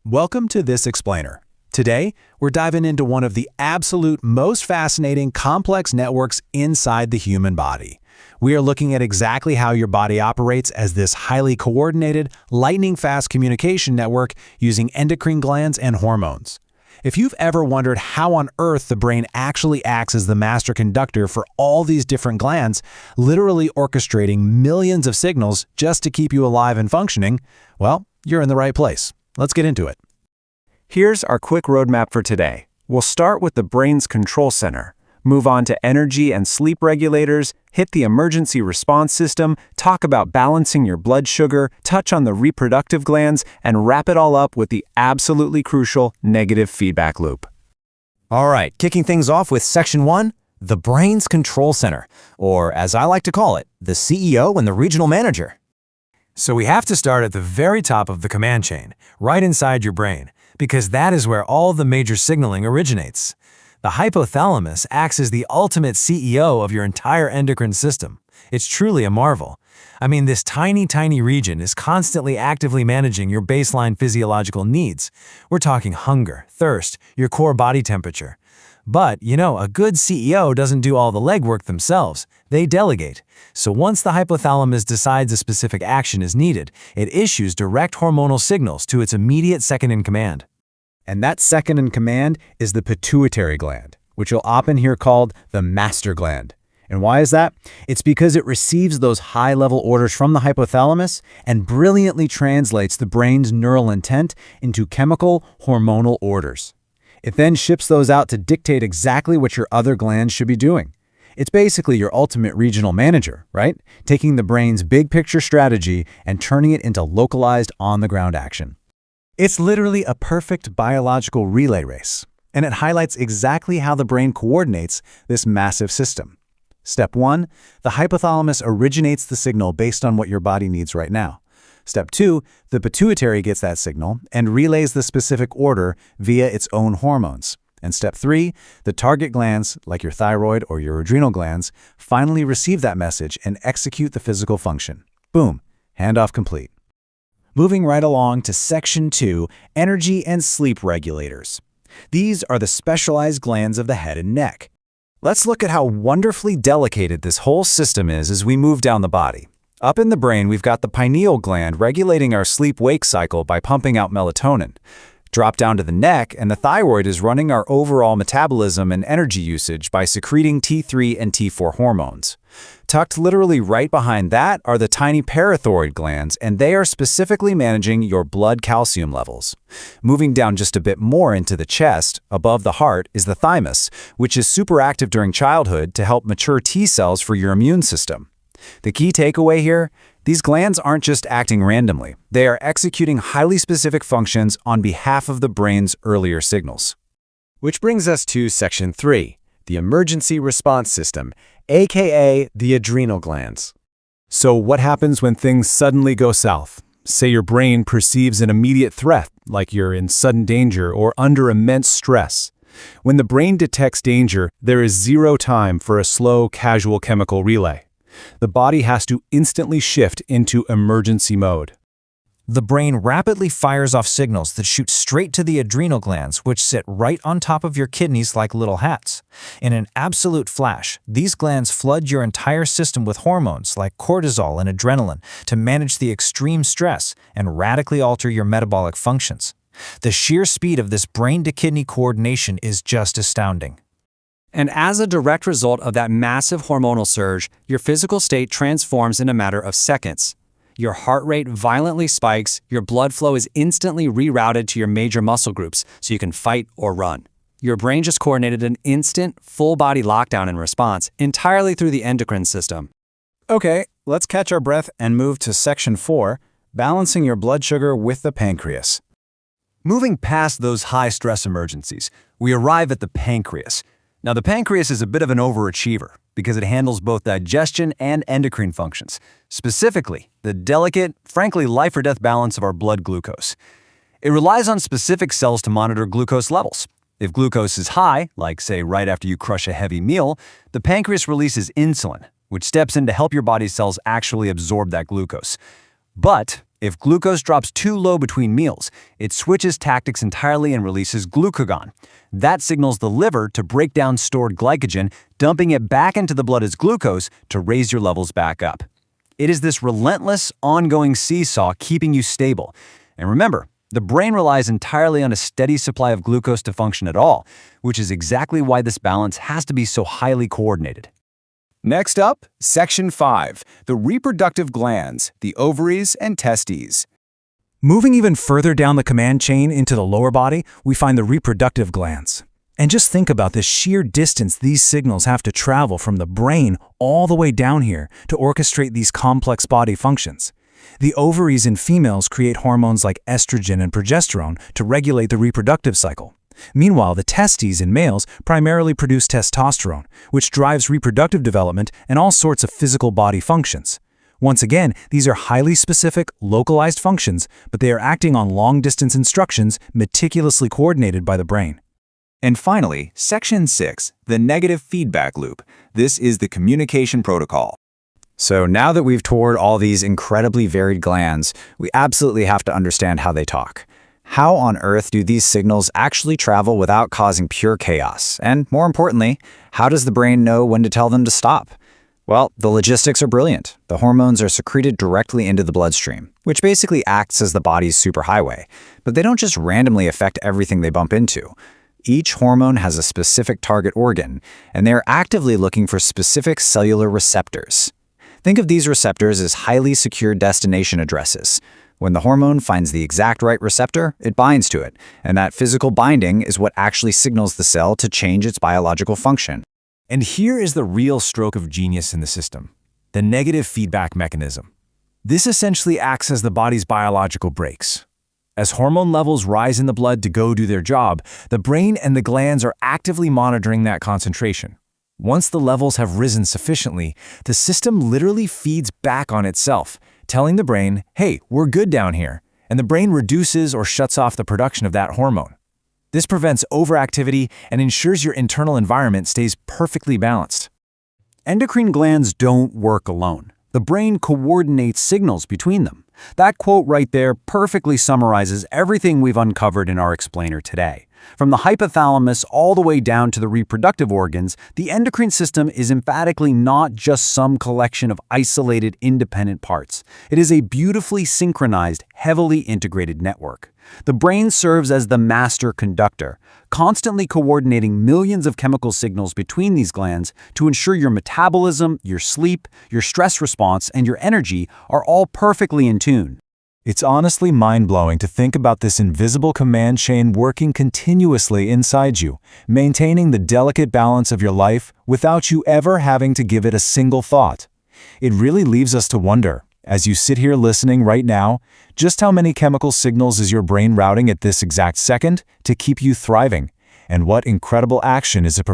Welcome to This Explainer. Today, we're diving into one of the absolute most fascinating complex networks inside the human body. We are looking at exactly how your body operates as this highly coordinated, lightning-fast communication network using endocrine glands and hormones. If you've ever wondered how on earth the brain actually acts as the master conductor for all these different glands, literally orchestrating millions of signals just to keep you alive and functioning, well, you're in the right place. Let's get into it. Here's our quick roadmap for today. We'll start with the brain's control center, move on to energy and sleep regulators, hit the emergency response system, talk about balancing your blood sugar, touch on the reproductive glands, and wrap it all up with the absolutely crucial negative feedback loop. All right, kicking things off with Section 1, the brain's control center, or as I like to call it, the CEO and the regional manager. So we have to start at the very top of the command chain, right inside your brain, because that is where all the major signaling originates. The hypothalamus acts as the ultimate CEO of your entire endocrine system. It's truly a marvel. I mean, this tiny region is constantly actively managing your baseline physiological needs. We're talking hunger, thirst, your core body temperature. But, a good CEO doesn't do all the legwork themselves. They delegate. So once the hypothalamus decides a specific action is needed, it issues direct hormonal signals to its immediate second-in-command. And that second-in-command is the pituitary gland, which you'll often hear called the master gland. And why is that? It's because it receives those high-level orders from the hypothalamus and brilliantly translates the brain's neural intent into chemical, hormonal orders. It then ships those out to dictate exactly what your other glands should be doing. It's basically your ultimate regional manager, right? Taking the brain's big-picture strategy and turning it into localized, on-the-ground action. It's literally a perfect biological relay race, and it highlights exactly how the brain coordinates this massive system. Step 1, the hypothalamus originates the signal based on what your body needs right now. Step 2, the pituitary gets that signal and relays the specific order via its own hormones. And step 3, the target glands, like your thyroid or your adrenal glands, finally receive that message and execute the physical function. Boom, handoff complete. Moving right along to Section 2, energy and sleep regulators. These are the specialized glands of the head and neck. Let's look at how wonderfully delicate this whole system is as we move down the body. Up in the brain, we've got the pineal gland regulating our sleep-wake cycle by pumping out melatonin. Drop down to the neck, and the thyroid is running our overall metabolism and energy usage by secreting T3 and T4 hormones. Tucked literally right behind that are the tiny parathyroid glands, and they are specifically managing your blood calcium levels. Moving down just a bit more into the chest, above the heart, is the thymus, which is super active during childhood to help mature T cells for your immune system. The key takeaway here, these glands aren't just acting randomly. They are executing highly specific functions on behalf of the brain's earlier signals. Which brings us to Section 3, the emergency response system, aka the adrenal glands. So what happens when things suddenly go south? Say your brain perceives an immediate threat, like you're in sudden danger or under immense stress. When the brain detects danger, there is zero time for a slow, casual chemical relay. The body has to instantly shift into emergency mode. The brain rapidly fires off signals that shoot straight to the adrenal glands, which sit right on top of your kidneys like little hats. In an absolute flash, these glands flood your entire system with hormones like cortisol and adrenaline to manage the extreme stress and radically alter your metabolic functions. The sheer speed of this brain-to-kidney coordination is just astounding. And as a direct result of that massive hormonal surge, your physical state transforms in a matter of seconds. Your heart rate violently spikes, your blood flow is instantly rerouted to your major muscle groups so you can fight or run. Your brain just coordinated an instant, full-body lockdown in response entirely through the endocrine system. Okay, let's catch our breath and move to Section 4, balancing your blood sugar with the pancreas. Moving past those high-stress emergencies, we arrive at the pancreas. Now, the pancreas is a bit of an overachiever because it handles both digestion and endocrine functions, specifically the delicate, frankly life-or-death balance of our blood glucose. It relies on specific cells to monitor glucose levels. If glucose is high, like say right after you crush a heavy meal, the pancreas releases insulin, which steps in to help your body's cells actually absorb that glucose. But If glucose drops too low between meals, it switches tactics entirely and releases glucagon. That signals the liver to break down stored glycogen, dumping it back into the blood as glucose to raise your levels back up. It is this relentless, ongoing seesaw keeping you stable. And remember, the brain relies entirely on a steady supply of glucose to function at all, which is exactly why this balance has to be so highly coordinated. Next up, Section 5, the reproductive glands, the ovaries and testes. Moving even further down the command chain into the lower body, we find the reproductive glands. And just think about the sheer distance these signals have to travel from the brain all the way down here to orchestrate these complex body functions. The ovaries in females create hormones like estrogen and progesterone to regulate the reproductive cycle. Meanwhile, the testes in males primarily produce testosterone, which drives reproductive development and all sorts of physical body functions. Once again, these are highly specific, localized functions, but they are acting on long-distance instructions meticulously coordinated by the brain. And finally, Section 6, the negative feedback loop. This is the communication protocol. So now that we've toured all these incredibly varied glands, we absolutely have to understand how they talk. How on earth do these signals actually travel without causing pure chaos? And more importantly, how does the brain know when to tell them to stop? Well, the logistics are brilliant. The hormones are secreted directly into the bloodstream, which basically acts as the body's superhighway. But they don't just randomly affect everything they bump into. Each hormone has a specific target organ, and they are actively looking for specific cellular receptors. Think of these receptors as highly secure destination addresses. When the hormone finds the exact right receptor, it binds to it, and that physical binding is what actually signals the cell to change its biological function. And here is the real stroke of genius in the system, the negative feedback mechanism. This essentially acts as the body's biological brakes. As hormone levels rise in the blood to go do their job, the brain and the glands are actively monitoring that concentration. Once the levels have risen sufficiently, the system literally feeds back on itself, telling the brain, hey, we're good down here, and the brain reduces or shuts off the production of that hormone. This prevents overactivity and ensures your internal environment stays perfectly balanced. Endocrine glands don't work alone. The brain coordinates signals between them. That quote right there perfectly summarizes everything we've uncovered in our explainer today. From the hypothalamus all the way down to the reproductive organs, the endocrine system is emphatically not just some collection of isolated, independent parts. It is a beautifully synchronized, heavily integrated network. The brain serves as the master conductor, constantly coordinating millions of chemical signals between these glands to ensure your metabolism, your sleep, your stress response, and your energy are all perfectly in tune. It's honestly mind-blowing to think about this invisible command chain working continuously inside you, maintaining the delicate balance of your life without you ever having to give it a single thought. It really leaves us to wonder, as you sit here listening right now, just how many chemical signals is your brain routing at this exact second to keep you thriving, and what incredible action is it preparing